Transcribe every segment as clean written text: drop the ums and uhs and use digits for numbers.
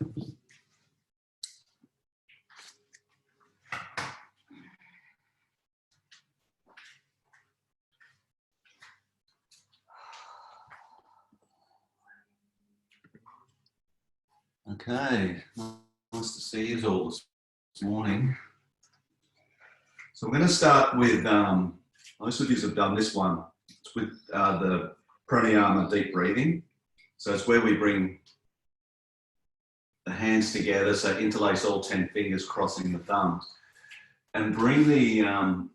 Okay, nice to see you all this morning. So we're going to start with, most of you have done this one. It's with the pranayama deep breathing. So it's where we bring the hands together, so interlace all 10 fingers crossing the thumbs, and bring the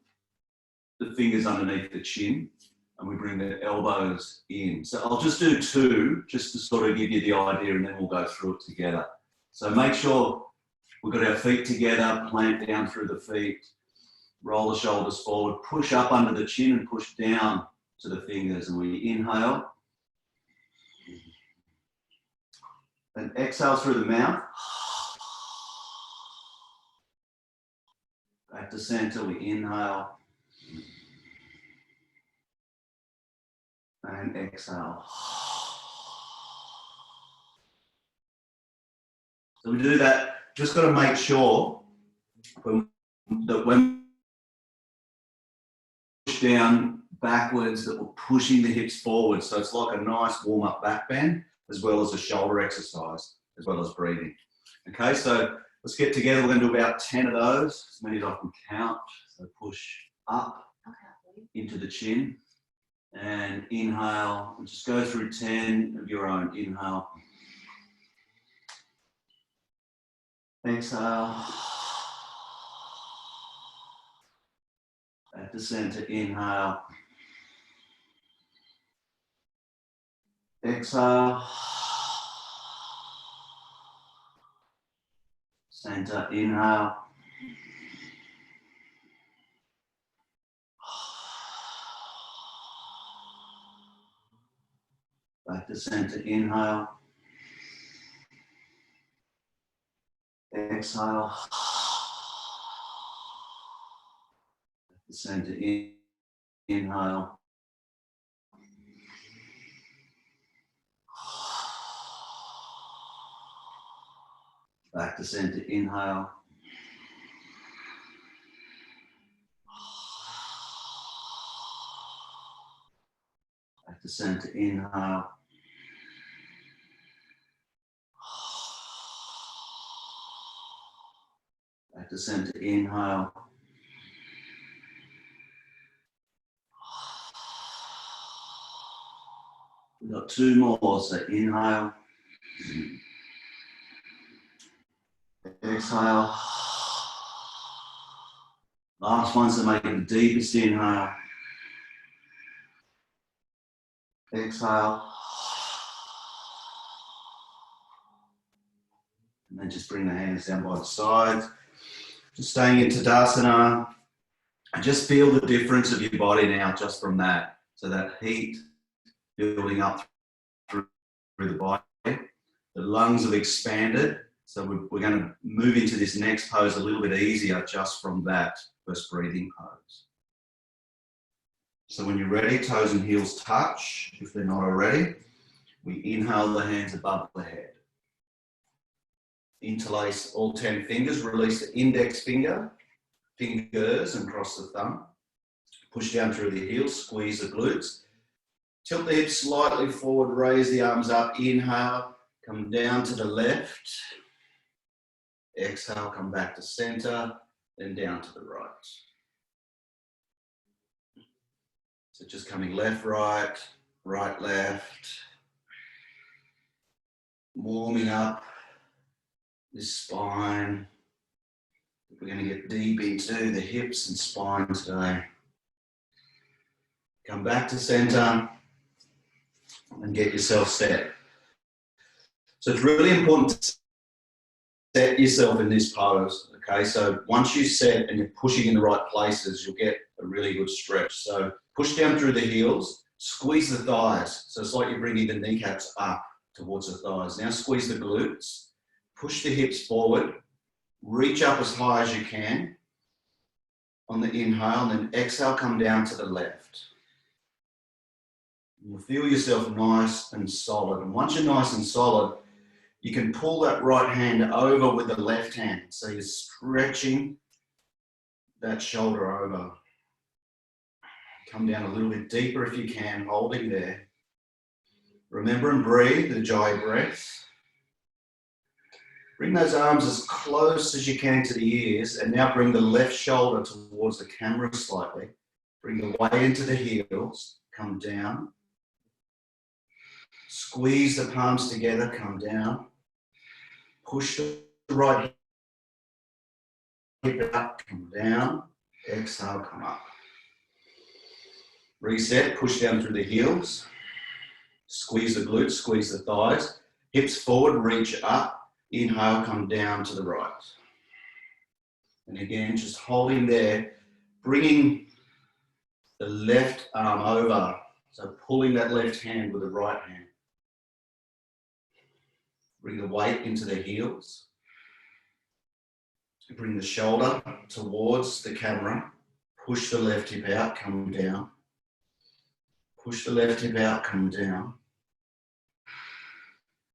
fingers underneath the chin, and we bring the elbows in. So I'll just do 2, just to sort of give you the idea, and then we'll go through it together. So make sure we've got our feet together, plant down through the feet, roll the shoulders forward, push up under the chin and push down to the fingers, and we inhale. And exhale through the mouth. Back to center, we inhale. And exhale. So we do that, just got to make sure that when we push down backwards, that we're pushing the hips forward. So it's like a nice warm-up back bend, as well as a shoulder exercise, as well as breathing. Okay, so let's get together. We're going to do about 10 of those, as many as I can count. So push up into the chin. And inhale, and just go through 10 of your own. Inhale. Exhale. Back to center. Inhale. Exhale. Center. Inhale. Back to center, inhale. Exhale. Back to center, inhale. Back to center, inhale. Back to center, inhale. Back to center, inhale. We've got 2 more, so inhale. Exhale. Last one, so make it the deepest inhale. Exhale. And then just bring the hands down by the sides. Just staying in Tadasana. And just feel the difference of your body now just from that. So that heat building up through the body. The lungs have expanded. So we're going to move into this next pose a little bit easier just from that first breathing pose. So when you're ready, toes and heels touch. If they're not already, we inhale the hands above the head. Interlace all 10 fingers, release the index fingers and cross the thumb. Push down through the heels, squeeze the glutes. Tilt the hips slightly forward, raise the arms up, inhale, come down to the left. Exhale, come back to center, then down to the right. So just coming left, right, right, left. Warming up this spine. We're going to get deep into the hips and spine today. Come back to center and get yourself set. So it's really important to set yourself in this pose, okay? So once you set and you're pushing in the right places, you'll get a really good stretch. So push down through the heels, squeeze the thighs. So it's like you're bringing the kneecaps up towards the thighs. Now squeeze the glutes, push the hips forward, reach up as high as you can on the inhale, and then exhale, come down to the left. You'll feel yourself nice and solid. And once you're nice and solid, You can pull that right hand over with the left hand. So you're stretching that shoulder over. Come down a little bit deeper if you can, holding there. Remember and breathe, the Jai breath. Bring those arms as close as you can to the ears, and now bring the left shoulder towards the camera slightly. Bring the weight into the heels, come down. Squeeze the palms together, come down. Push the right hip up, come down. Exhale, come up. Reset, push down through the heels. Squeeze the glutes, squeeze the thighs. Hips forward, reach up. Inhale, come down to the right. And again, just holding there, bringing the left arm over. So pulling that left hand with the right hand. Bring the weight into the heels. Bring the shoulder towards the camera. Push the left hip out, come down. Push the left hip out, come down.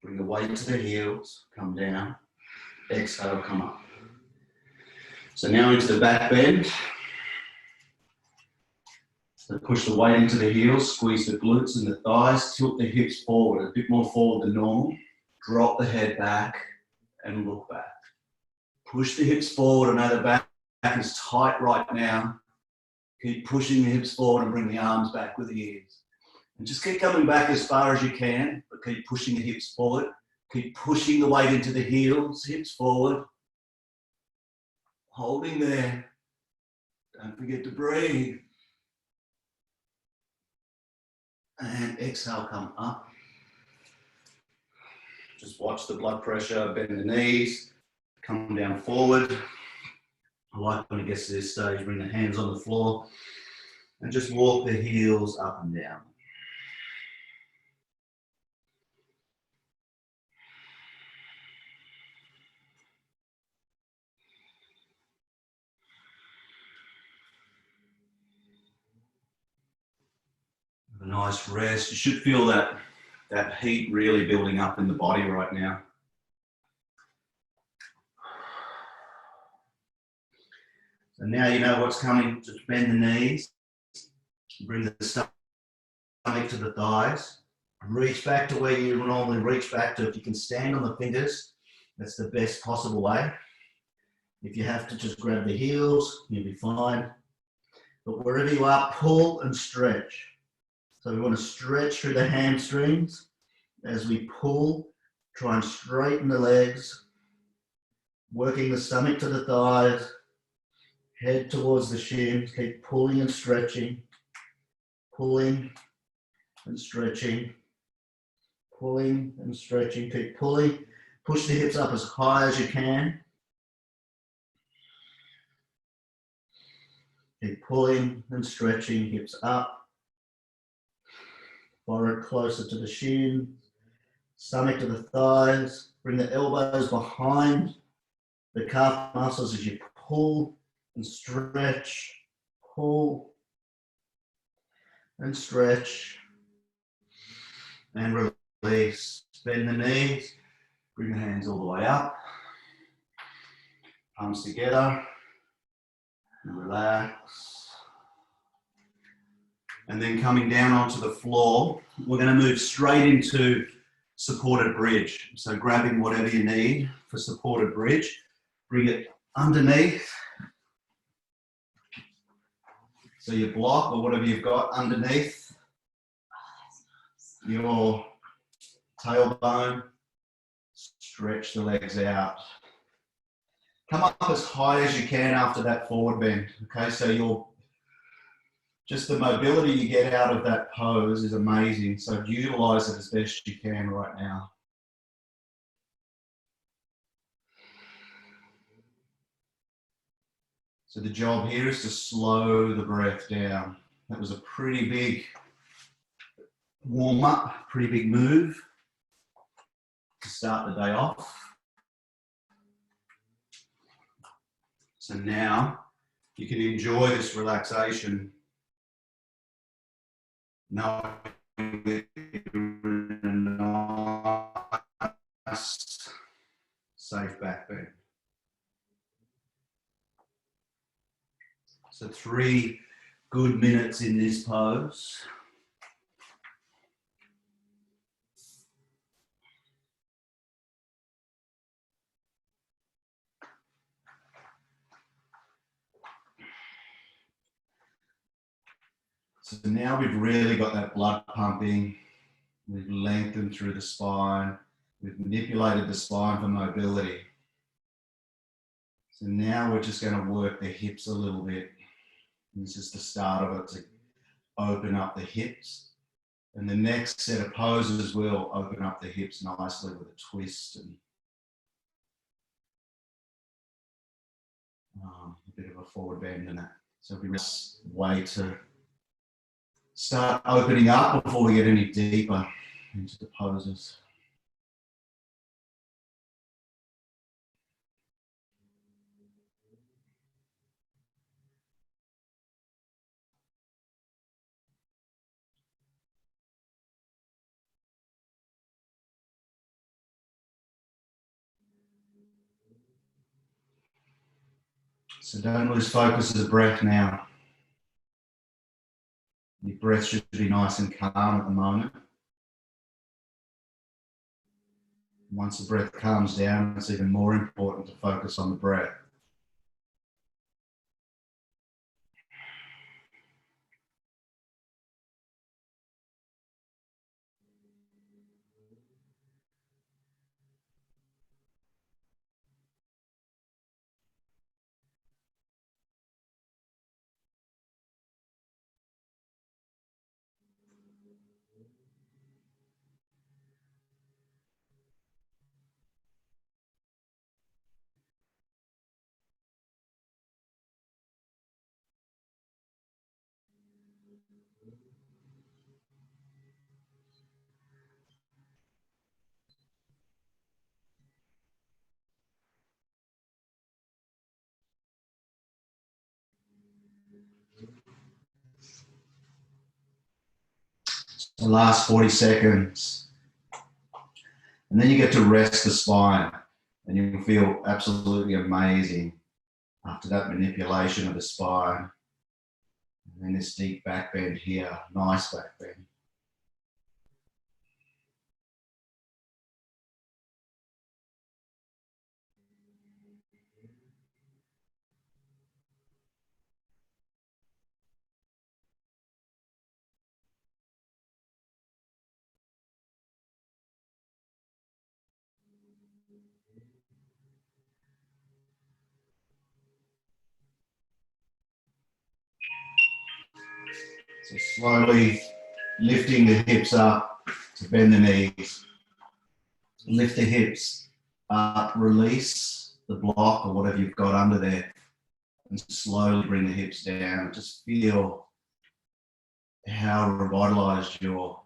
Bring the weight to the heels, come down. Exhale, come up. So now into the back bend. So push the weight into the heels, squeeze the glutes and the thighs, tilt the hips forward, a bit more forward than normal. Drop the head back and look back. Push the hips forward. I know the back is tight right now. Keep pushing the hips forward and bring the arms back with the ears. And just keep coming back as far as you can, but keep pushing the hips forward. Keep pushing the weight into the heels, hips forward. Holding there. Don't forget to breathe. And exhale, come up. Just watch the blood pressure, bend the knees, come down forward. I like when it gets to this stage, bring the hands on the floor and just walk the heels up and down. Have a nice rest. You should feel that heat really building up in the body right now. So now you know what's coming. Just bend the knees. Bring the stomach to the thighs. Reach back to where you normally reach back to. If you can stand on the fingers, that's the best possible way. If you have to just grab the heels, you'll be fine. But wherever you are, pull and stretch. So we want to stretch through the hamstrings. As we pull, try and straighten the legs, working the stomach to the thighs, head towards the shins, keep pulling and stretching, pulling and stretching, pulling and stretching, keep pulling, push the hips up as high as you can. Keep pulling and stretching, hips up, forehead closer to the shin. Stomach to the thighs, bring the elbows behind the calf muscles as you pull and stretch, pull and stretch, and release. Bend the knees, bring the hands all the way up, palms together, and relax. And then coming down onto the floor, we're going to move straight into supported bridge. So grabbing whatever you need for supported bridge, bring it underneath. So your block or whatever you've got underneath your tailbone, stretch the legs out. Come up as high as you can after that forward bend. Okay, so just the mobility you get out of that pose is amazing. So utilize it as best you can right now. So the job here is to slow the breath down. That was a pretty big warm up, pretty big move to start the day off. So now you can enjoy this relaxation, knowing that you're in a safe back bend. So 3 good minutes in this pose. So now we've really got that blood pumping. We've lengthened through the spine. We've manipulated the spine for mobility. So now we're just going to work the hips a little bit. This is the start of it, to open up the hips. And the next set of poses will open up the hips nicely with a twist and a bit of a forward bend in that. So it'll be a way to start opening up before we get any deeper into the poses. So don't lose focus of the breath now. Your breath should be nice and calm at the moment. Once the breath calms down, it's even more important to focus on the breath. The last 40 seconds. And then you get to rest the spine and you'll feel absolutely amazing after that manipulation of the spine. And then this deep back bend here, nice back bend. So slowly lifting the hips up to bend the knees. Lift the hips up, release the block or whatever you've got under there, and slowly bring the hips down. Just feel how revitalized your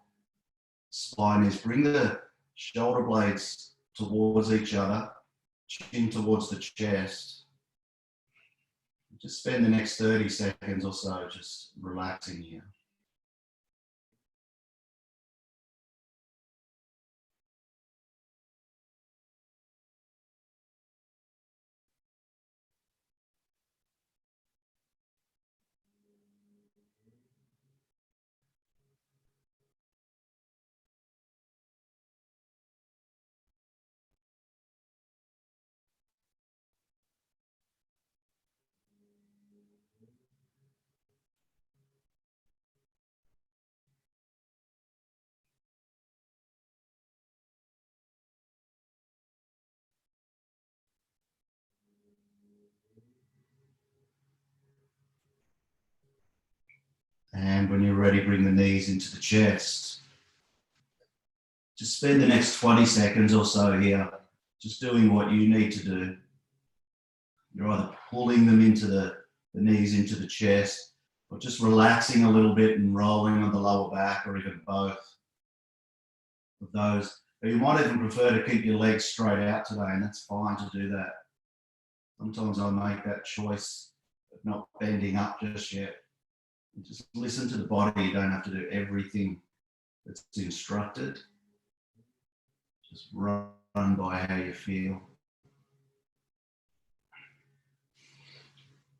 spine is. Bring the shoulder blades towards each other, chin towards the chest. Just spend the next 30 seconds or so just relaxing here. And when you're ready, bring the knees into the chest. Just spend the next 20 seconds or so here, just doing what you need to do. You're either pulling them into the knees into the chest, or just relaxing a little bit and rolling on the lower back, or even both of those. But you might even prefer to keep your legs straight out today, and that's fine to do that. Sometimes I make that choice of not bending up just yet. Just listen to the body. You don't have to do everything that's instructed. Just roll run by how you feel.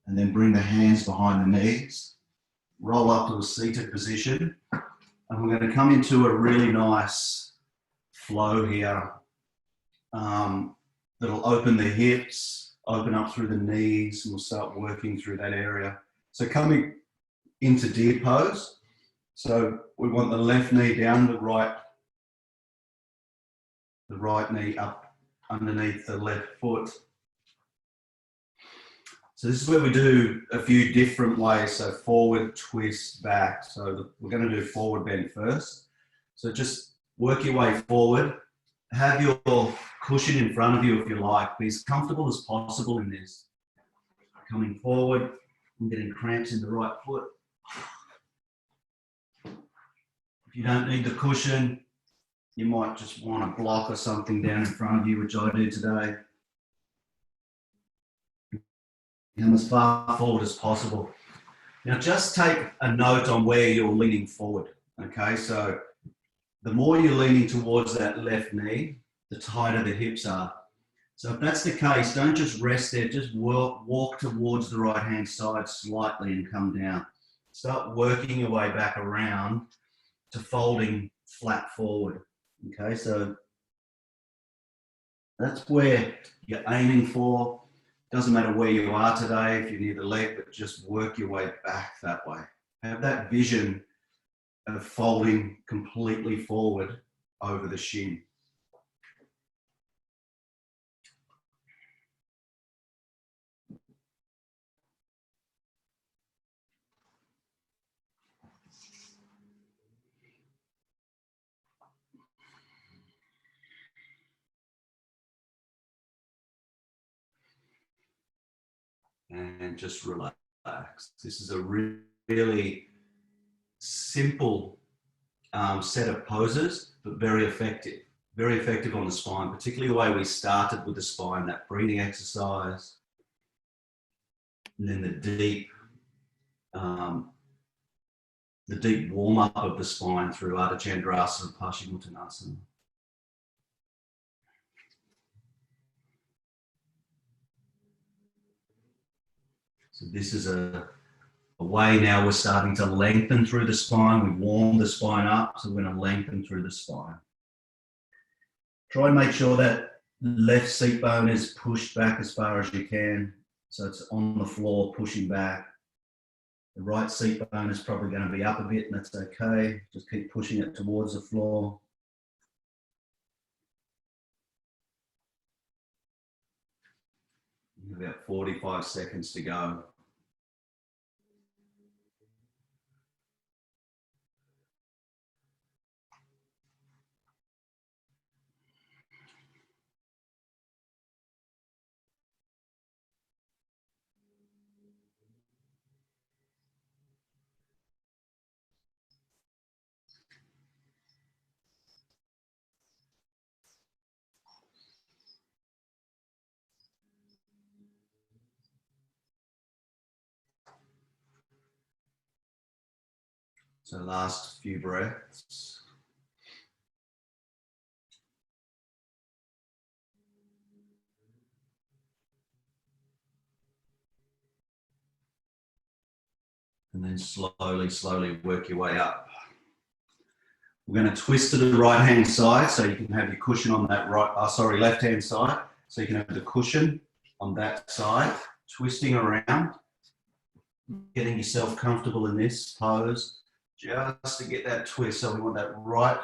And then bring the hands behind the knees. Roll up to a seated position. And we're going to come into a really nice flow here. That'll open the hips, open up through the knees, and we'll start working through that area. So coming into deer pose. So we want the left knee down, the right knee up underneath the left foot. So this is where we do a few different ways. So forward, twist, back. So we're going to do forward bend first. So just work your way forward. Have your cushion in front of you if you like. Be as comfortable as possible in this. Coming forward, I'm getting cramps in the right foot. If you don't need the cushion, you might just want a block or something down in front of you, which I do today. Come as far forward as possible. Now just take a note on where you're leaning forward. Okay, so the more you're leaning towards that left knee, the tighter the hips are. So if that's the case, don't just rest there, just walk towards the right hand side slightly and come down. Start working your way back around to folding flat forward. Okay, so that's where you're aiming for. Doesn't matter where you are today, if you're near the leg, but just work your way back that way. Have that vision of folding completely forward over the shin. And just relax. This is a really simple set of poses, but very effective. Very effective on the spine, particularly the way we started with the spine, that breathing exercise, and then the deep warm-up of the spine through Ardha Chandrasana and Paschimottanasana. So this is a way now we're starting to lengthen through the spine. We warm the spine up, so we're going to lengthen through the spine. Try and make sure that left seat bone is pushed back as far as you can, so it's on the floor pushing back. The right seat bone is probably going to be up a bit, and that's okay. Just keep pushing it towards the floor. About 45 seconds to go. So last few breaths. And then slowly work your way up. We're going to twist to the right hand side, so you can have your cushion on that left hand side. So you can have the cushion on that side, twisting around, getting yourself comfortable in this pose, just to get that twist. So we want that right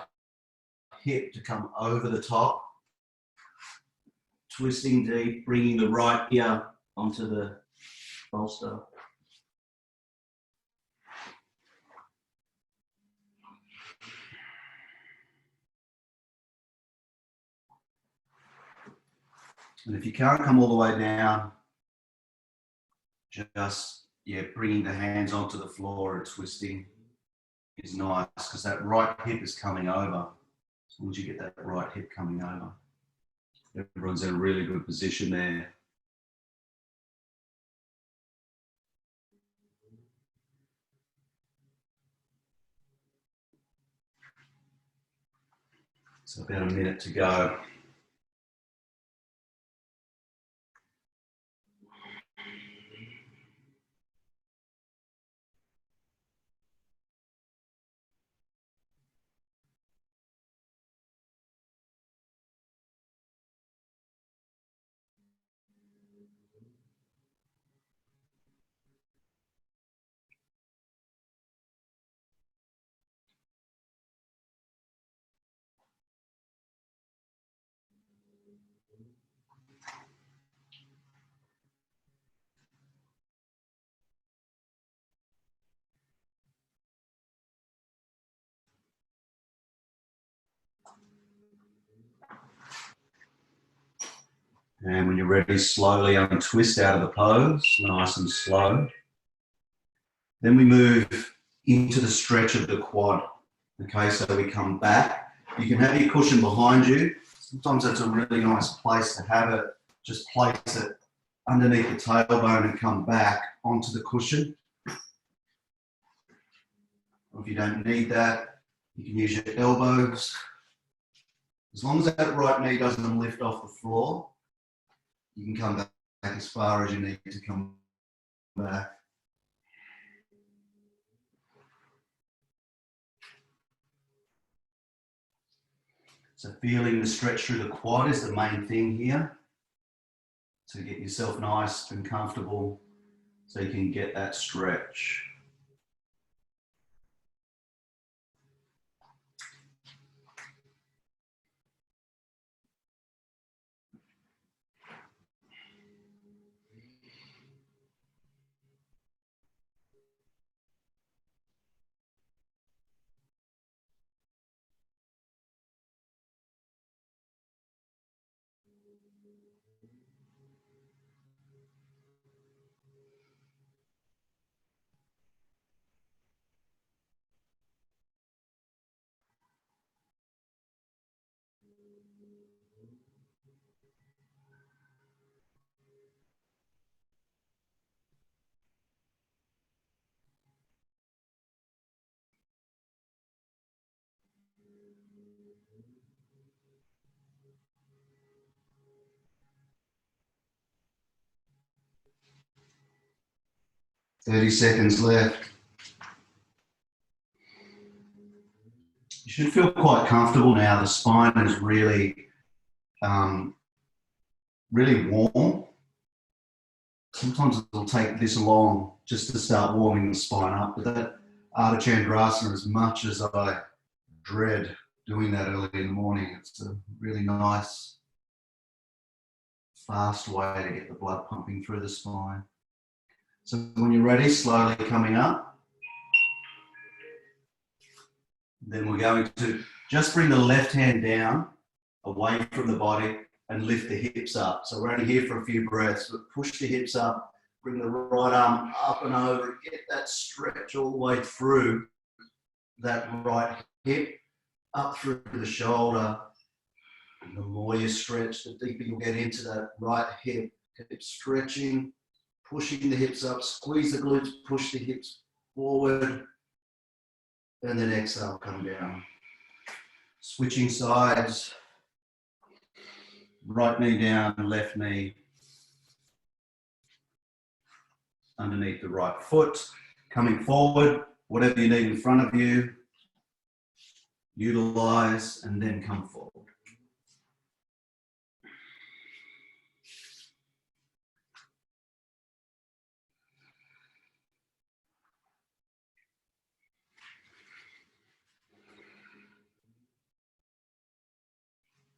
hip to come over the top, twisting deep, bringing the right ear onto the bolster. And if you can't come all the way down, just bringing the hands onto the floor and twisting is nice, because that right hip is coming over. As long as you get that right hip coming over, everyone's in a really good position there. So about a minute to go. And when you're ready, slowly untwist out of the pose, nice and slow. Then we move into the stretch of the quad. Okay, so we come back. You can have your cushion behind you. Sometimes that's a really nice place to have it. Just place it underneath the tailbone and come back onto the cushion. Or if you don't need that, you can use your elbows. As long as that right knee doesn't lift off the floor, you can come back as far as you need to come back. So feeling the stretch through the quad is the main thing here. So get yourself nice and comfortable so you can get that stretch. "30 seconds left." You should feel quite comfortable now. The spine is really, really warm. Sometimes it'll take this long just to start warming the spine up, but that Ardha Chandrasana, as much as I dread doing that early in the morning, it's a really nice, fast way to get the blood pumping through the spine. So when you're ready, slowly coming up. Then we're going to just bring the left hand down, away from the body, and lift the hips up. So we're only here for a few breaths, but push the hips up, bring the right arm up and over, get that stretch all the way through that right hip, up through the shoulder. And the more you stretch, the deeper you'll get into that right hip. Keep stretching, pushing the hips up, squeeze the glutes, push the hips forward, and then exhale, come down. Switching sides. Right knee down, left knee underneath the right foot. Coming forward, whatever you need in front of you, utilize, and then come forward.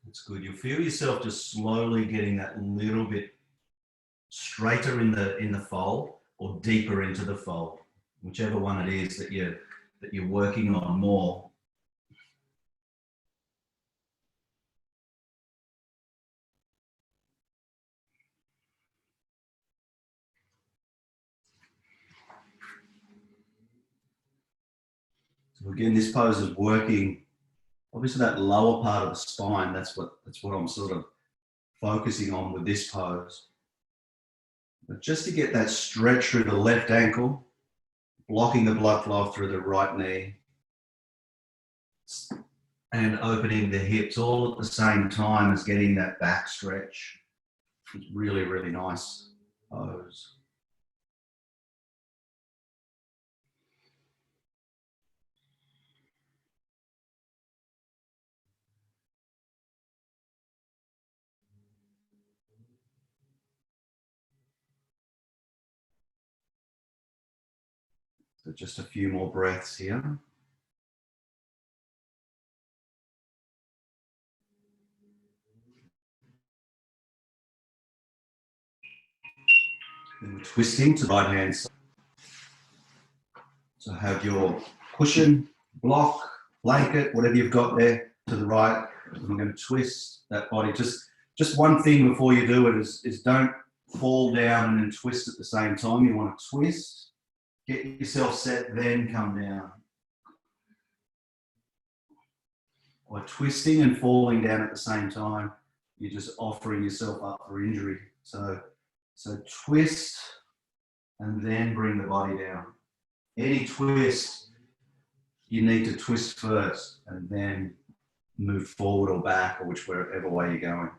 That's good. You'll feel yourself just slowly getting that little bit straighter in the fold or deeper into the fold, whichever one it is that you're working on more. So again, this pose is working. Obviously, that lower part of the spine. That's what I'm sort of focusing on with this pose. But just to get that stretch through the left ankle, blocking the blood flow through the right knee, and opening the hips all at the same time as getting that back stretch. It's really, really nice pose. So just a few more breaths here. Then we're twisting to the right hand side. So have your cushion, block, blanket, whatever you've got there to the right. And we're going to twist that body. Just Just one thing before you do it is don't fall down and then twist at the same time. You want to twist, get yourself set, then come down. By twisting and falling down at the same time, you're just offering yourself up for injury. So twist and then bring the body down. Any twist, you need to twist first and then move forward or back or whichever way you're going.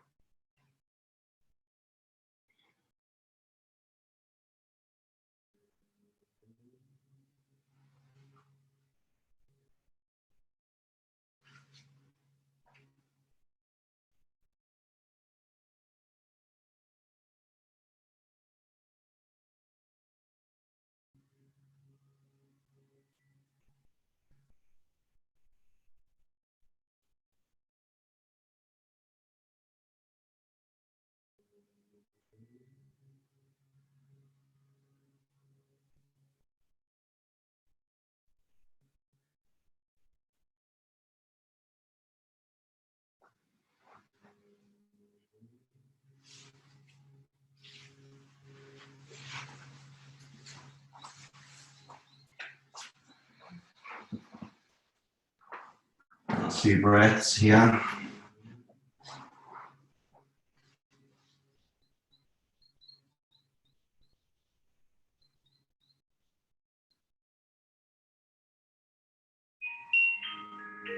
A few breaths here.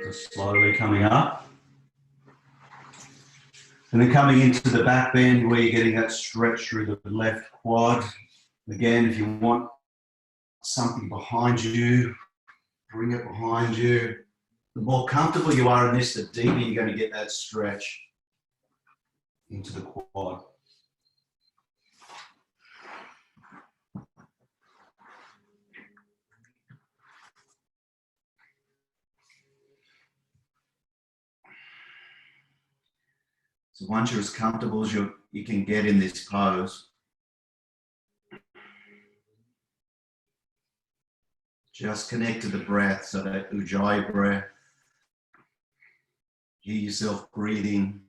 Just slowly coming up. And then coming into the back bend where you're getting that stretch through the left quad. Again, if you want something behind you, bring it behind you. The more comfortable you are in this, the deeper you're going to get that stretch into the quad. So once you're as comfortable as you can get in this pose, just connect to the breath, so that Ujjayi breath. Hear yourself breathing.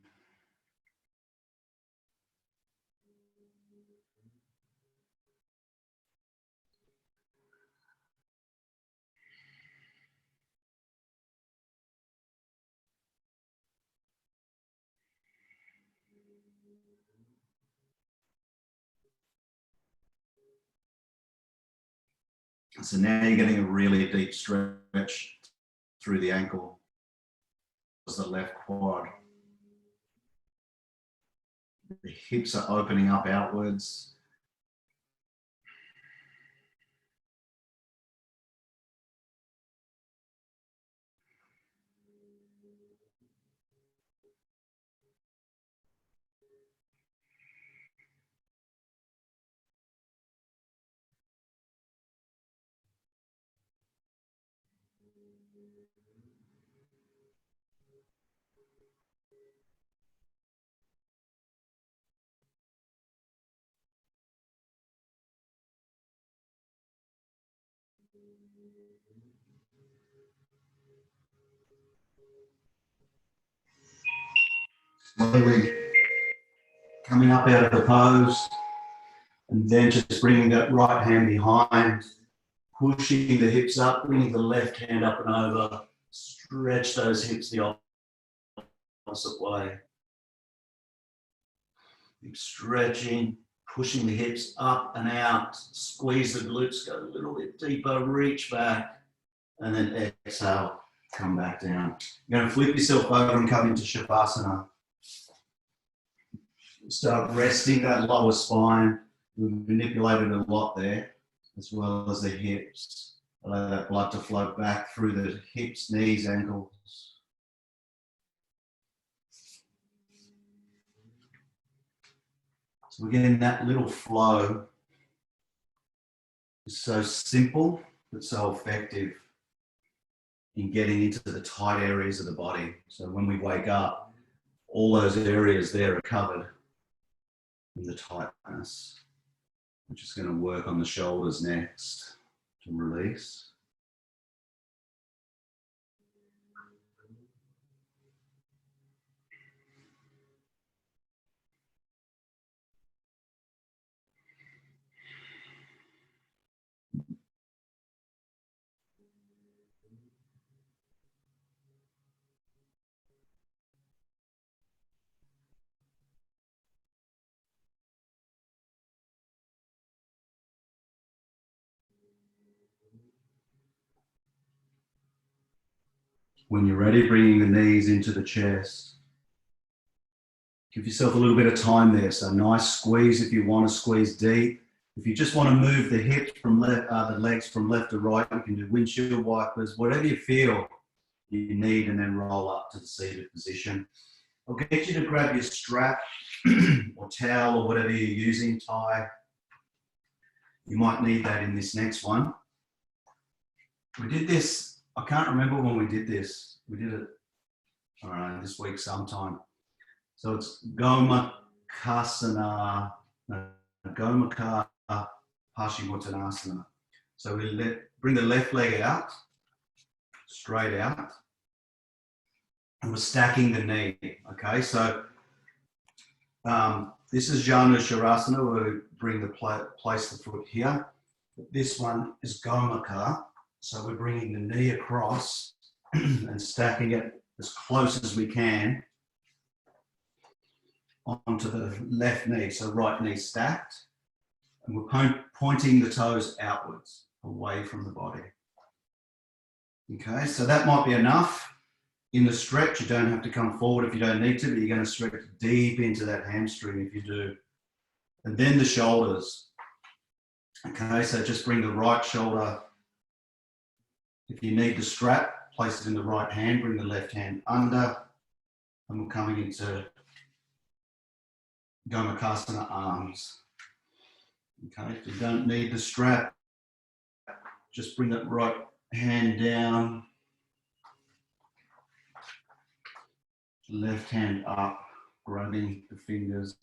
So now you're getting a really deep stretch through the ankle, the left quad. The hips are opening up outwards. Slowly coming up out of the pose, and then just bringing that right hand behind, pushing the hips up, bringing the left hand up and over, stretch those hips the opposite way. Keep stretching, pushing the hips up and out, squeeze the glutes, go a little bit deeper, reach back, and then exhale, come back down. You're going to flip yourself over and come into Shavasana. Start resting that lower spine. We've manipulated a lot there, as well as the hips. Allow that blood to flow back through the hips, knees, ankles. So again, that little flow is so simple, but so effective in getting into the tight areas of the body. So when we wake up, all those areas there are covered in the tightness. We're just going to work on the shoulders next to release. When you're ready, bringing the knees into the chest. Give yourself a little bit of time there. So nice squeeze if you want to squeeze deep. If you just want to move the hips from left, the legs from left to right, you can do windshield wipers, whatever you feel you need, and then roll up to the seated position. I'll get you to grab your strap or towel or whatever you're using, tie. You might need that in this next one. We did this, I can't remember when we did this. We did it, I don't know, this week sometime. So it's Gomukhasana, Gomukhasana, Paschimottanasana. So we bring the left leg out, straight out, and we're stacking the knee, okay? So this is Janu Shavasana, where we bring place the foot here. This one is Gomukha, so we're bringing the knee across and stacking it as close as we can onto the left knee, so right knee stacked, and we're pointing the toes outwards, away from the body. Okay, so that might be enough. In the stretch, you don't have to come forward if you don't need to, but you're going to stretch deep into that hamstring if you do. And then the shoulders. Okay, so just bring the right shoulder. If you need the strap, place it in the right hand, bring the left hand under, and we're coming into Gomukhasana arms. Okay, if you don't need the strap, just bring that right hand down, left hand up, grabbing the fingers.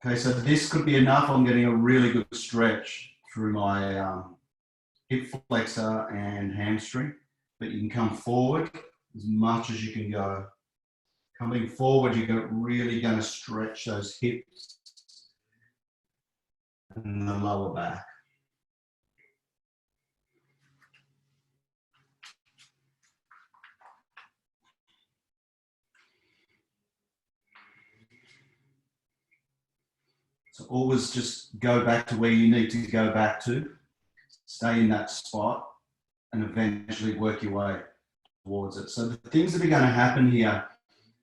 Okay, so this could be enough. I'm getting a really good stretch through my hip flexor and hamstring, but you can come forward as much as you can go. Coming forward, you're really going to stretch those hips and the lower back. So always just go back to where you need to go back to, stay in that spot, and eventually work your way towards it. So the things that are going to happen here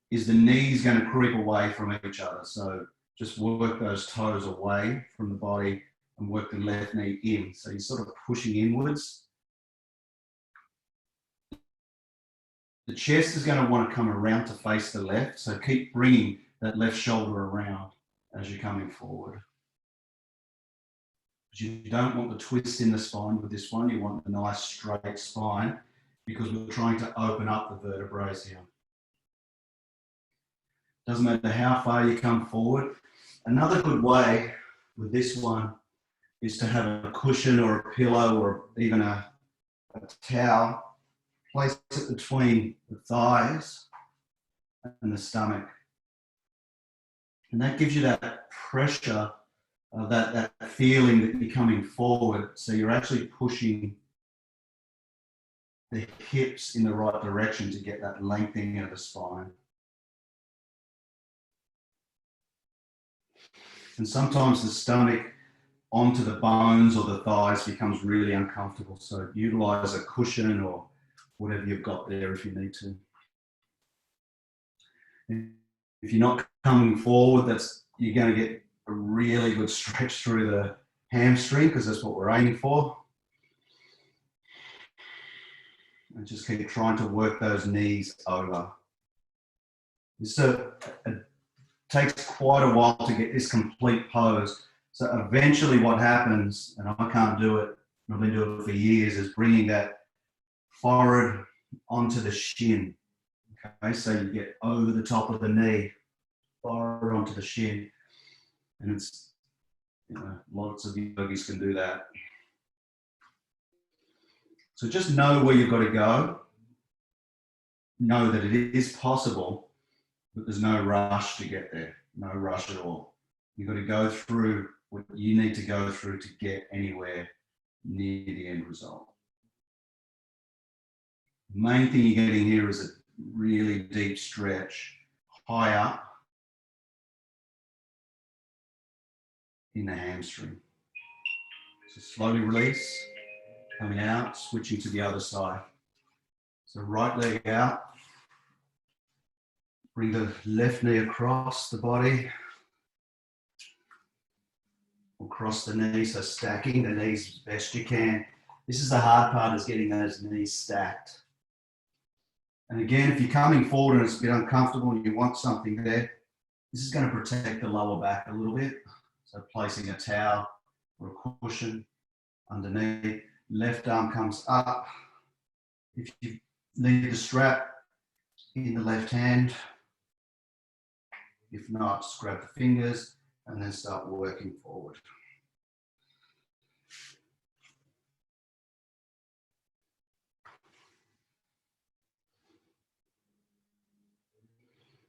is the knees going to creep away from each other. So just work those toes away from the body and work the left knee in. So you're sort of pushing inwards. The chest is going to want to come around to face the left. So keep bringing that left shoulder around as you're coming forward. But you don't want the twist in the spine with this one. You want a nice straight spine because we're trying to open up the vertebrae here. Doesn't matter how far you come forward. Another good way with this one is to have a cushion or a pillow or even a towel. Place it between the thighs and the stomach. And that gives you that pressure, that feeling that you're coming forward. So you're actually pushing the hips in the right direction to get that lengthening of the spine. And sometimes the stomach onto the bones or the thighs becomes really uncomfortable. So utilize a cushion or whatever you've got there if you need to. If you're not coming forward, you're going to get a really good stretch through the hamstring because that's what we're aiming for. And just keep trying to work those knees over. So it takes quite a while to get this complete pose. So eventually what happens, and I can't do it, I've been doing it for years, is bringing that forehead onto the shin. Okay, so you get over the top of the knee, forehead onto the shin. And it's, lots of yogis can do that. So just know where you've got to go. Know that it is possible, but there's no rush to get there. No rush at all. You've got to go through what you need to go through to get anywhere near the end result. The main thing you're getting here is a really deep stretch, high up in the hamstring. So slowly release, coming out, switching to the other side. So right leg out. Bring the left knee across the body. Across the knees, so stacking the knees as best you can. This is the hard part, is getting those knees stacked. And again, if you're coming forward and it's a bit uncomfortable and you want something there, this is going to protect the lower back a little bit. So placing a towel or a cushion underneath. Left arm comes up. If you need the strap in the left hand, if not, just grab the fingers and then start working forward.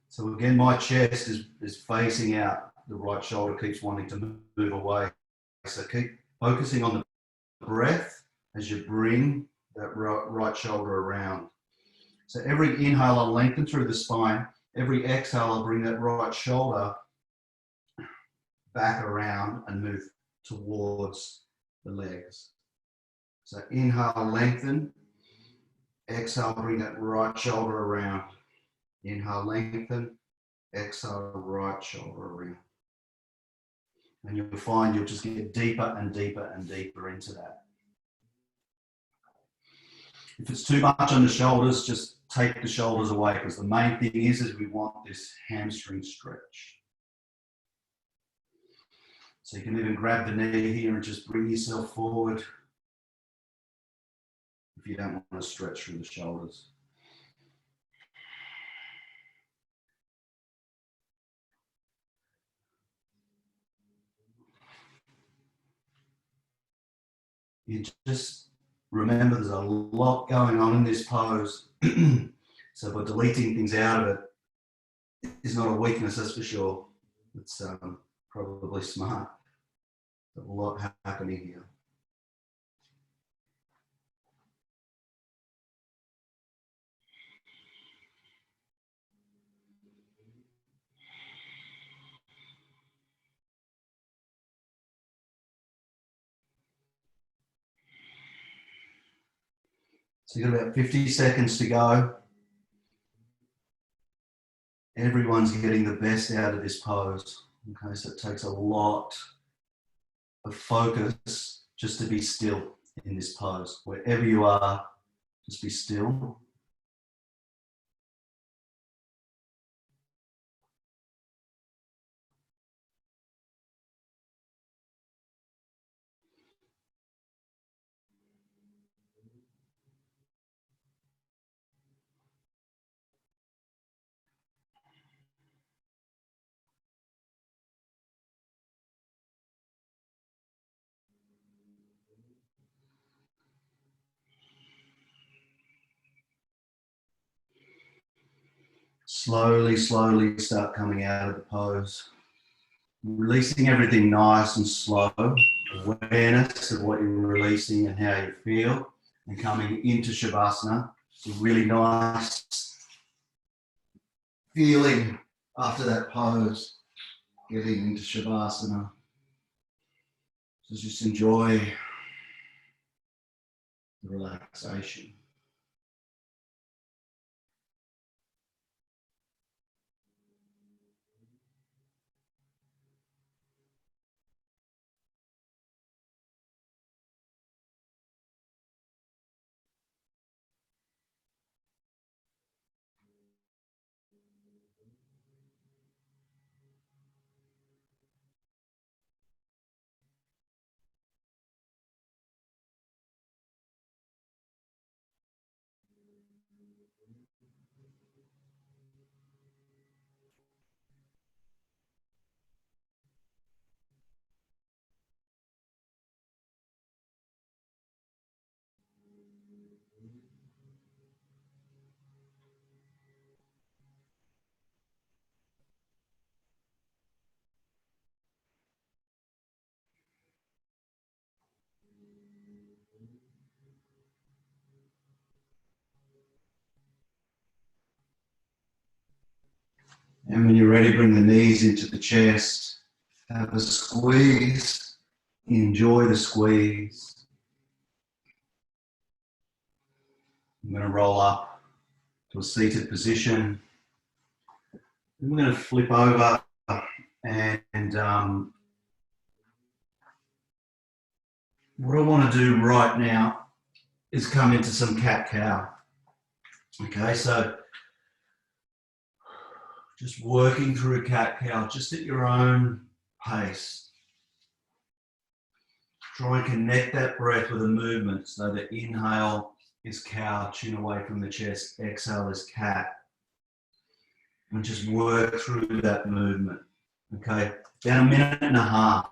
So again, my chest is facing out. The right shoulder keeps wanting to move away. So keep focusing on the breath as you bring that right shoulder around. So every inhale, I'll lengthen through the spine. Every exhale, I'll bring that right shoulder back around and move towards the legs. So inhale, lengthen. Exhale, bring that right shoulder around. Inhale, lengthen. Exhale, right shoulder around. And you'll find you'll just get deeper and deeper and deeper into that. If it's too much on the shoulders, just take the shoulders away, because the main thing is we want this hamstring stretch. So you can even grab the knee here and just bring yourself forward if you don't want to stretch through the shoulders. You just remember there's a lot going on in this pose. So by deleting things out of it is not a weakness, that's for sure. It's probably smart. There's a lot happening here. So you've got about 50 seconds to go. Everyone's getting the best out of this pose. Okay, so it takes a lot of focus just to be still in this pose. Wherever you are, just be still. Slowly, slowly start coming out of the pose. Releasing everything nice and slow. Awareness of what you're releasing and how you feel. And coming into Shavasana. It's a really nice feeling after that pose. Getting into Shavasana. So just enjoy the relaxation. And when you're ready, bring the knees into the chest. Have a squeeze. Enjoy the squeeze. I'm going to roll up to a seated position. And we're going to flip over and what I want to do right now is come into some cat-cow. Okay, so just working through a cat-cow, just at your own pace. Try and connect that breath with a movement. So the inhale is cow, chin away from the chest. Exhale is cat. And just work through that movement. Okay, about 1.5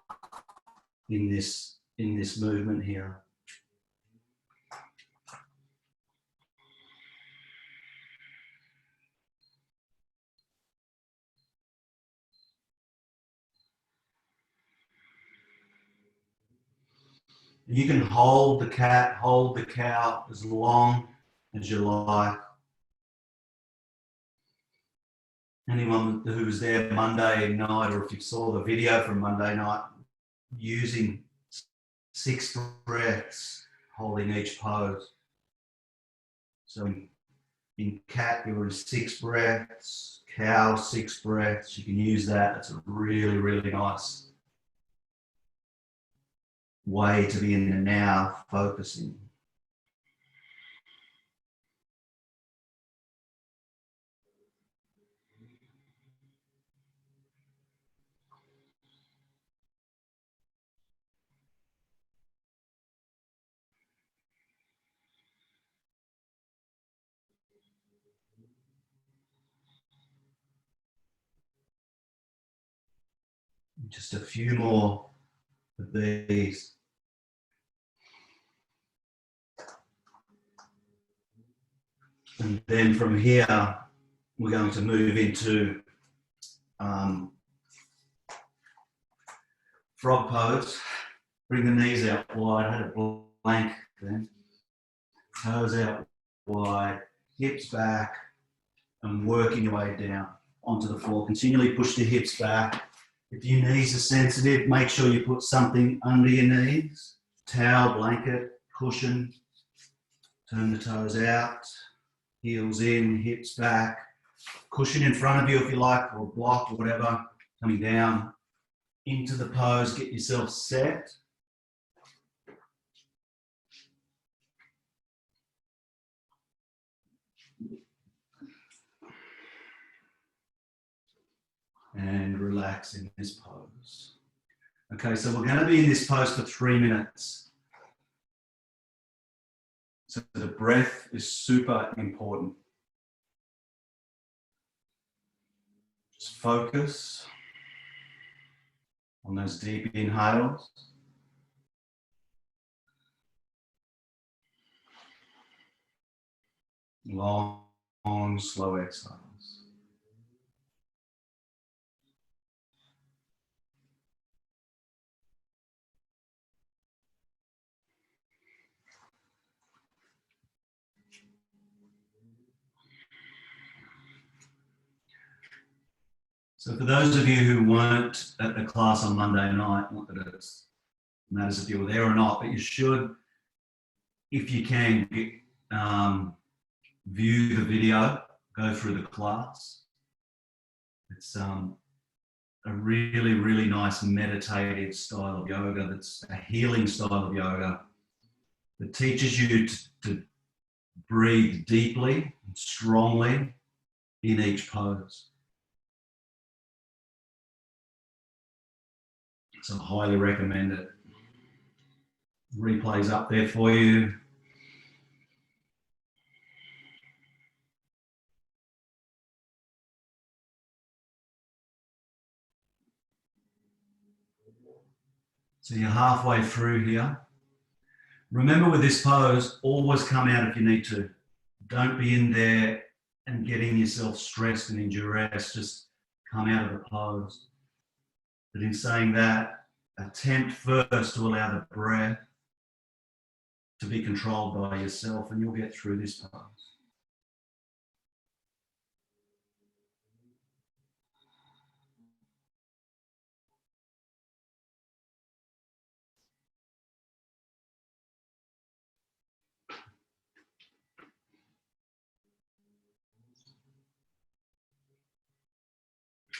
minutes in this movement here. You can hold the cat, hold the cow as long as you like. Anyone who was there Monday night, or if you saw the video from Monday night, using 6 breaths, holding each pose. So in cat, you were in 6 breaths, cow, 6 breaths. You can use that. It's a really, really nice way to be in the now, focusing. Just a few more of these. And then from here, we're going to move into frog pose. Bring the knees out wide. I had a blank then. Toes out wide, hips back, and working your way down onto the floor. Continually push the hips back. If your knees are sensitive, make sure you put something under your knees. Towel, blanket, cushion. Turn the toes out, heels in, hips back. Cushion in front of you if you like, or block or whatever. Coming down into the pose, get yourself set. And relax in this pose. Okay, so we're going to be in this pose for 3 minutes. So the breath is super important. Just focus on those deep inhales. Long, slow exhales. So for those of you who weren't at the class on Monday night, not that it matters if you were there or not, but you should, if you can, view the video, go through the class. It's a really, really nice meditative style of yoga. That's a healing style of yoga that teaches you to breathe deeply and strongly in each pose. So I highly recommend it. Replay's up there for you. So you're halfway through here. Remember with this pose, always come out if you need to. Don't be in there and getting yourself stressed and in duress. Just come out of the pose. But in saying that, attempt first to allow the breath to be controlled by yourself, and you'll get through this pose.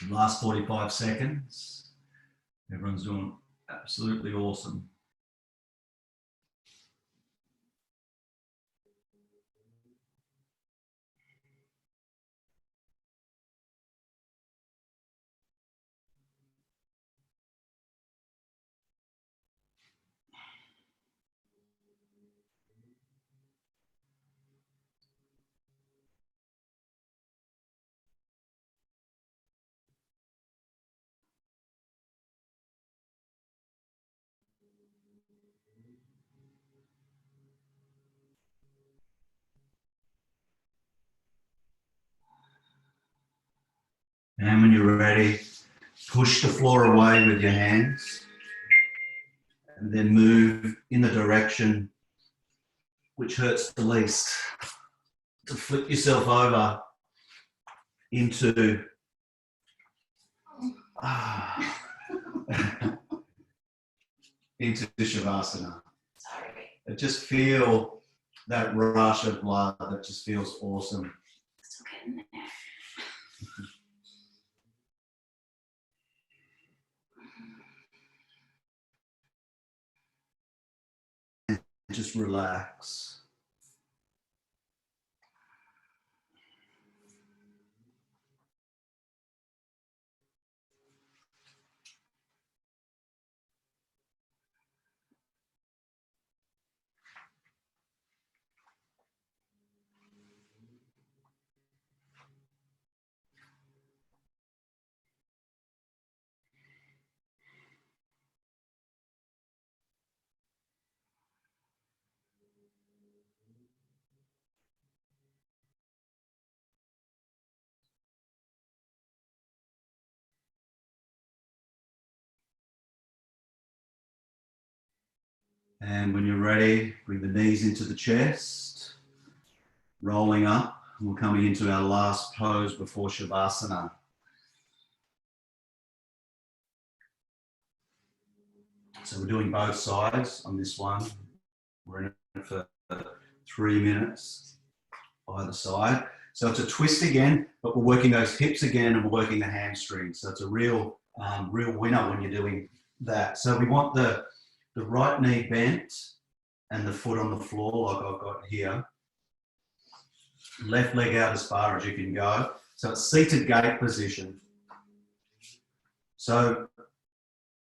Last 45 seconds. Everyone's doing absolutely awesome. And when you're ready, push the floor away with your hands and then move in the direction which hurts the least. To flip yourself over into into Shavasana. Sorry. And just feel that rush of blood that just feels awesome. Still getting there. Just relax. And when you're ready, bring the knees into the chest, rolling up. We're coming into our last pose before Shavasana. So we're doing both sides on this one. We're in it for 3 minutes either side. So it's a twist again, but we're working those hips again and we're working the hamstrings. So it's a real winner when you're doing that. So we want the right knee bent and the foot on the floor like I've got here. Left leg out as far as you can go. So it's seated gate position. So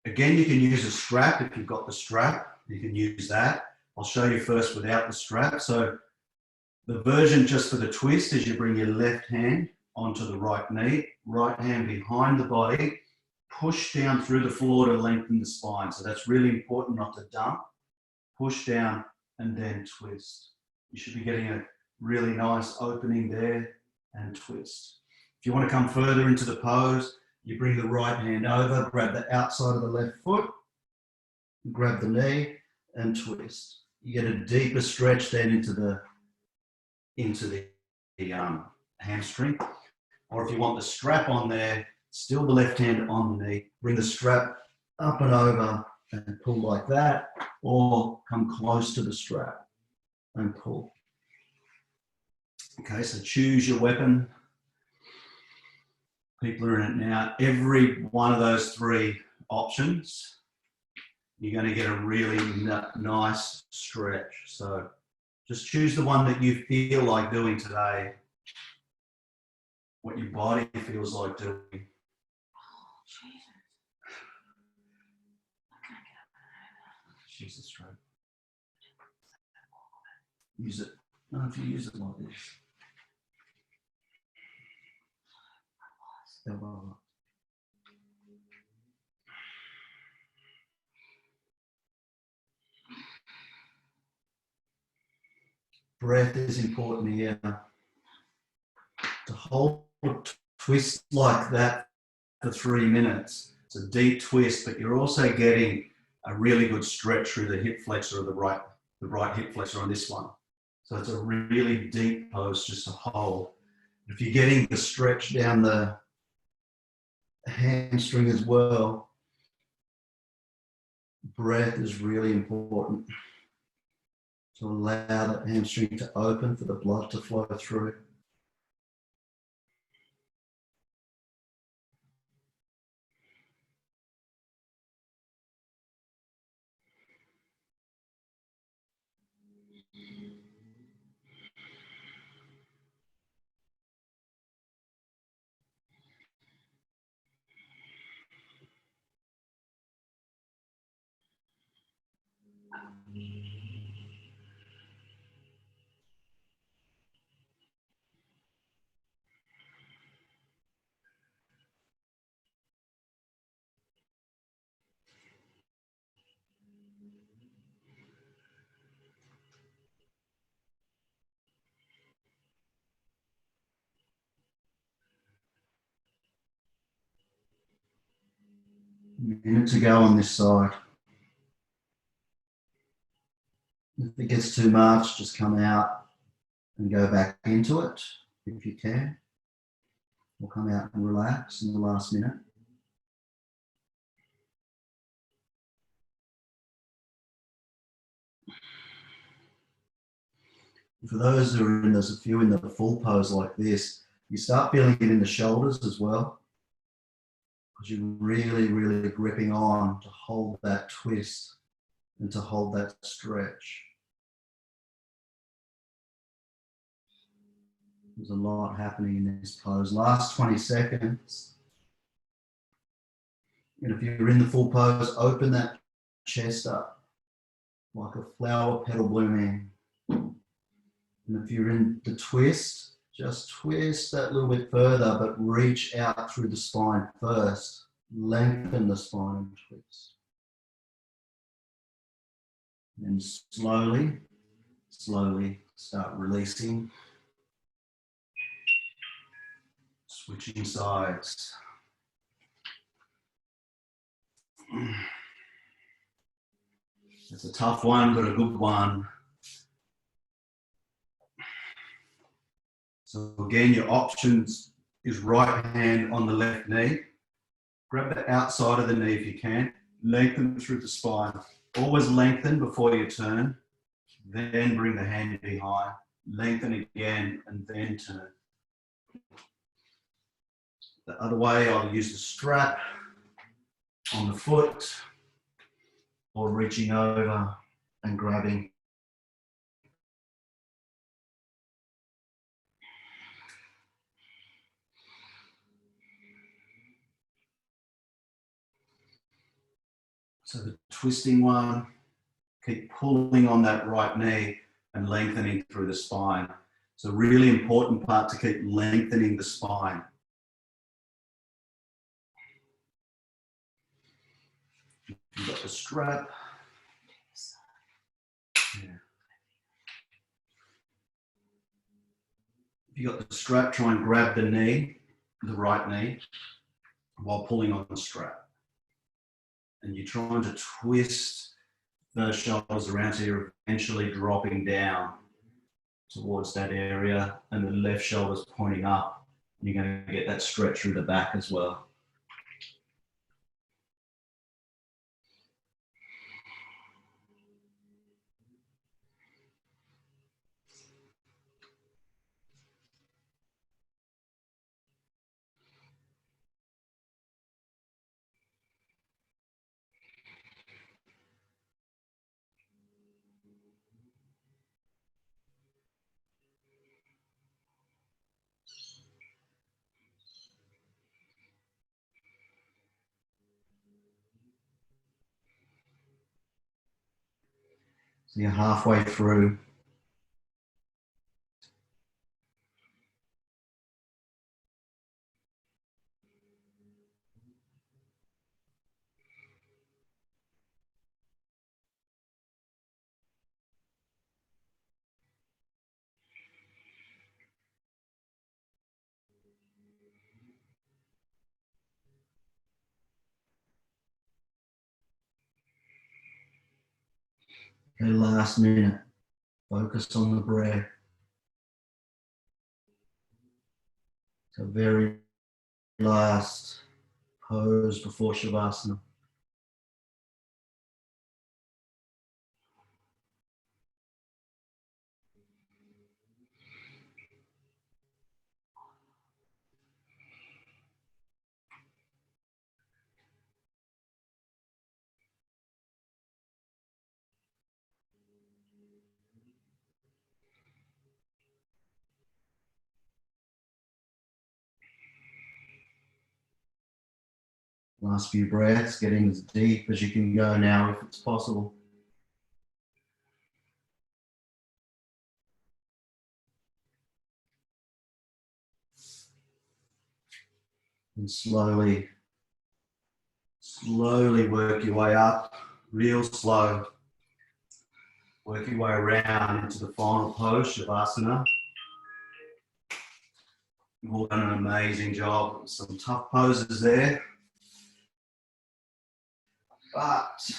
again, you can use a strap if you've got the strap. You can use that. I'll show you first without the strap. So the version just for the twist is you bring your left hand onto the right knee, right hand behind the body, push down through the floor to lengthen the spine. So that's really important not to dump. Push down and then twist. You should be getting a really nice opening there and twist. If you want to come further into the pose, you bring the right hand over, grab the outside of the left foot, grab the knee and twist. You get a deeper stretch then into the hamstring. Or if you want the strap on there, still the left hand on the knee, bring the strap up and over and pull like that, or come close to the strap and pull. Okay, so choose your weapon. People are in it now. Every one of those 3 options, you're going to get a really nice stretch. So just choose the one that you feel like doing today, what your body feels like doing. Oh, Jesus. I can't get up. Use the strap. Use it. No, if you use it like this. Elbow. Breath is important here. To hold a twist like that for 3 minutes. It's a deep twist, but you're also getting a really good stretch through the hip flexor of the right hip flexor on this one. So it's a really deep pose just to hold. If you're getting the stretch down the hamstring as well, breath is really important to allow that hamstring to open for the blood to flow through. Minute to go on this side. If it gets too much, just come out and go back into it if you can. Or come out and relax in the last minute. For those who are in, there's a few in the full pose like this, you start feeling it in the shoulders as well, because you're really, really gripping on to hold that twist and to hold that stretch. There's a lot happening in this pose. Last 20 seconds. And if you're in the full pose, open that chest up like a flower petal blooming. And if you're in the twist, just twist that little bit further, but reach out through the spine first. Lengthen the spine and twist. And slowly, slowly start releasing. Switching sides. It's a tough one, but a good one. So again, your options is right hand on the left knee. Grab the outside of the knee if you can. Lengthen through the spine. Always lengthen before you turn. Then bring the hand behind. Lengthen again and then turn. The other way, I'll use the strap on the foot or reaching over and grabbing. So the twisting one, keep pulling on that right knee and lengthening through the spine. So really important part to keep lengthening the spine. You've got the strap. Yeah. If you've got the strap, try and grab the knee, the right knee, while pulling on the strap. And you're trying to twist those shoulders around so you're eventually dropping down towards that area and the left shoulder's pointing up. And you're going to get that stretch through the back as well. So you're halfway through. Okay, last minute. Focus on the breath. So very last pose before Shavasana. Last few breaths, getting as deep as you can go now if it's possible. And slowly work your way up, real slow. Work your way around into the final pose, Shavasana. You've all done an amazing job. Some tough poses there. But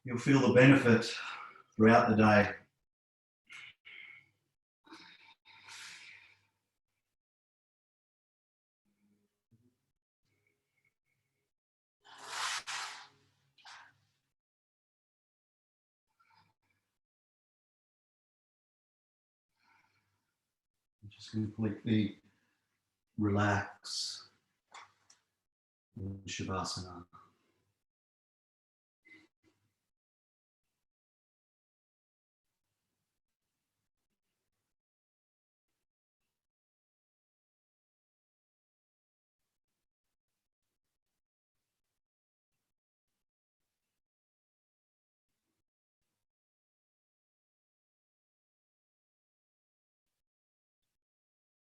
you'll feel the benefit throughout the day. Just completely relax in Shavasana.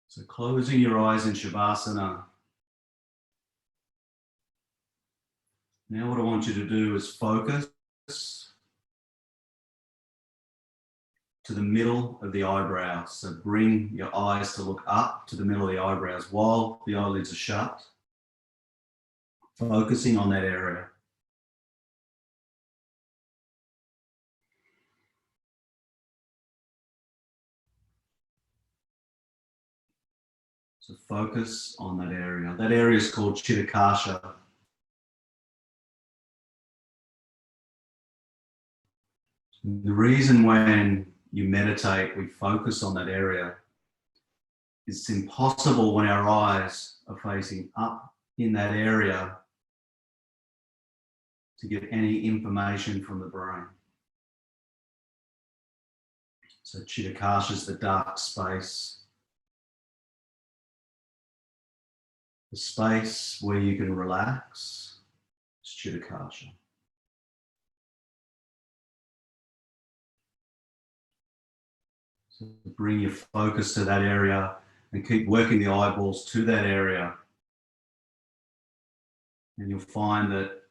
So closing your eyes in Shavasana. Now what I want you to do is focus to the middle of the eyebrows. So bring your eyes to look up to the middle of the eyebrows while the eyelids are shut. Focusing on that area. So focus on that area. That area is called Chitakasha. The reason when you meditate, we focus on that area, it's impossible when our eyes are facing up in that area to get any information from the brain. So Chitakasha is the dark space. The space where you can relax is Chitakasha. So bring your focus to that area and keep working the eyeballs to that area. And you'll find that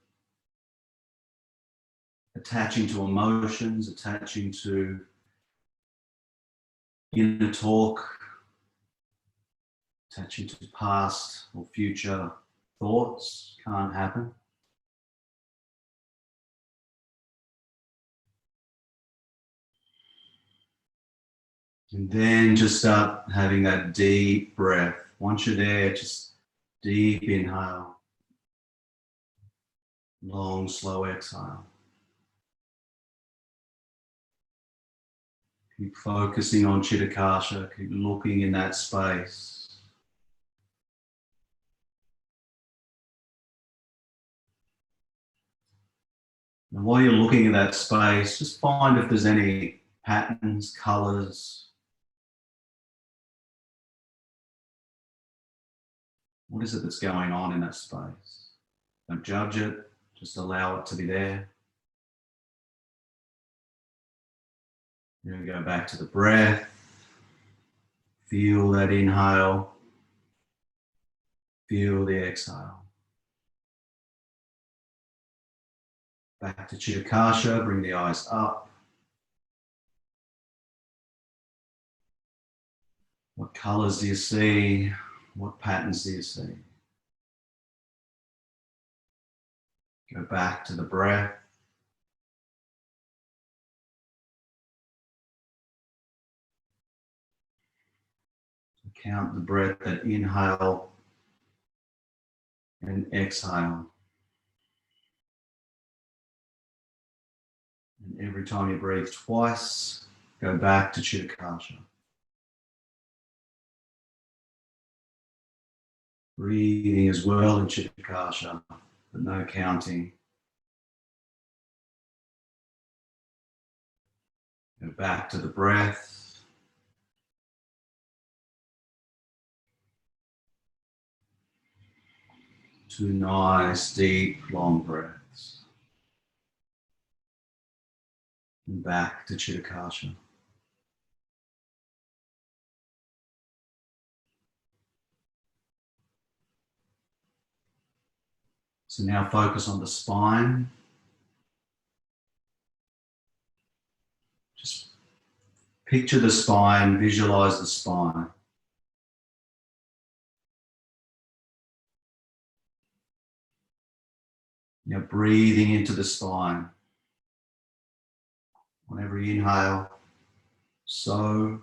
attaching to emotions, attaching to inner talk, attaching to past or future thoughts can't happen. And then just start having that deep breath. Once you're there, just deep inhale. Long, slow exhale. Keep focusing on Chitakasha. Keep looking in that space. And while you're looking at that space, just find if there's any patterns, colors. What is it that's going on in that space? Don't judge it, just allow it to be there. Then we go back to the breath. Feel that inhale. Feel the exhale. Back to Chitakasha, bring the eyes up. What colors do you see? What patterns do you see? Go back to the breath. Count the breath, that inhale and exhale. And every time you breathe twice, go back to Chitakasha. Breathing as well in Chitakasha, but no counting. Go back to the breath. Two nice, deep, long breaths. And back to Chitakasha. So now focus on the spine. Just picture the spine, visualize the spine. Now breathing into the spine. On every inhale, so.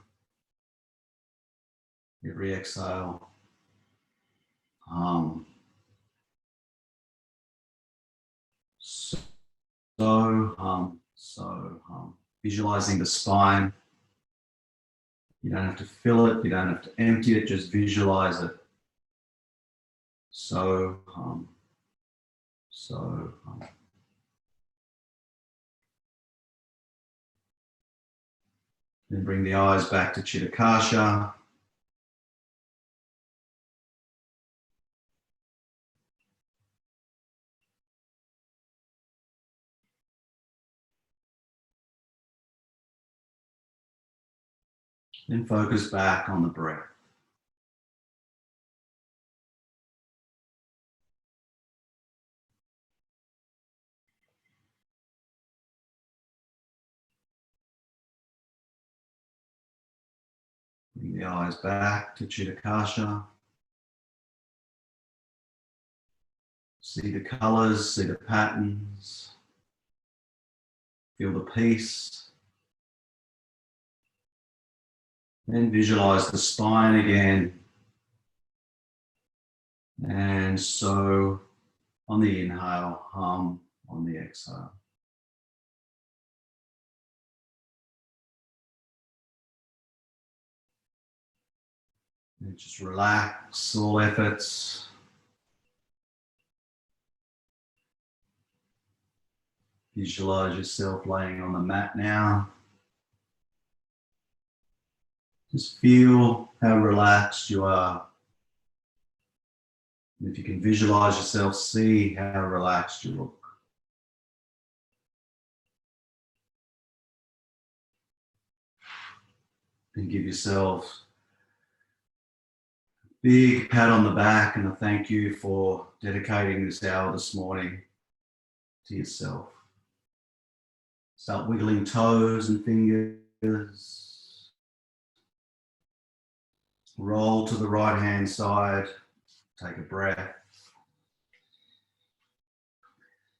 Every exhale, so, visualizing the spine. You don't have to fill it, you don't have to empty it, just visualize it. So. Then bring the eyes back to Chitta Kasha. Then focus back on the breath. Bring the eyes back to Chitta Kasha. See the colors, see the patterns. Feel the peace. Then visualize the spine again. And so on the inhale, hum on the exhale. And just relax all efforts. Visualize yourself laying on the mat now. Just feel how relaxed you are. And if you can visualize yourself, see how relaxed you look. And give yourself a big pat on the back and a thank you for dedicating this hour this morning to yourself. Start wiggling toes and fingers. Roll to the right hand side. Take a breath.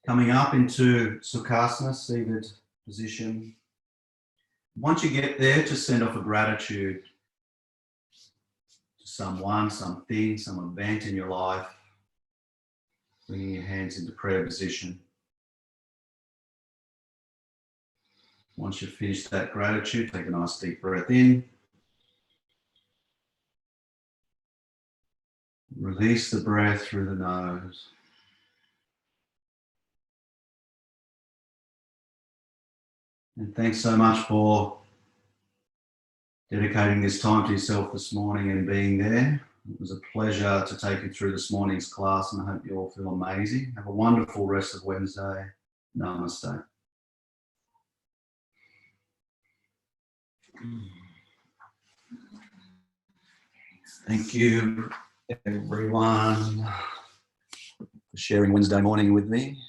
Coming up into Sukhasana, seated position. Once you get there, just send off a gratitude to someone, something, some event in your life. Bringing your hands into prayer position. Once you've finished that gratitude, take a nice deep breath in. Release the breath through the nose. And thanks so much for dedicating this time to yourself this morning and being there. It was a pleasure to take you through this morning's class, and I hope you all feel amazing. Have a wonderful rest of Wednesday. Namaste. Thank you, everyone, for sharing Wednesday morning with me.